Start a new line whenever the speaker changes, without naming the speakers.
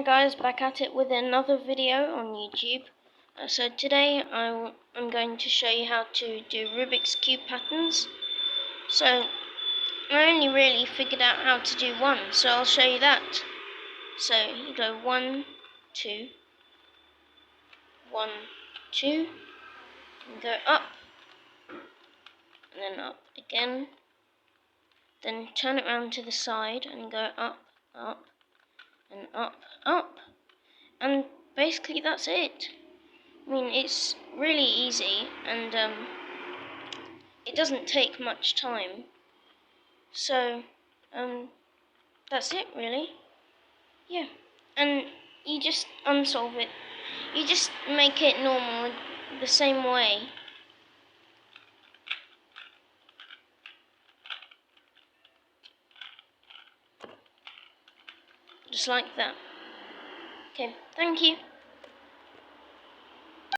Hi guys, back at it with another video on YouTube. So today I'm going to show you how to do Rubik's Cube patterns. So I only really figured out how to do one, so I'll show you that. So you go 1, 2, 1, 2, and go up, and then up again. Then turn it around to the side and go up, up, and up, up. And basically that's it. I mean, it's really easy, and it doesn't take much time. So, that's it really. Yeah, and you just unsolve it. You just make it normal, the same way. Just like that. Okay, thank you.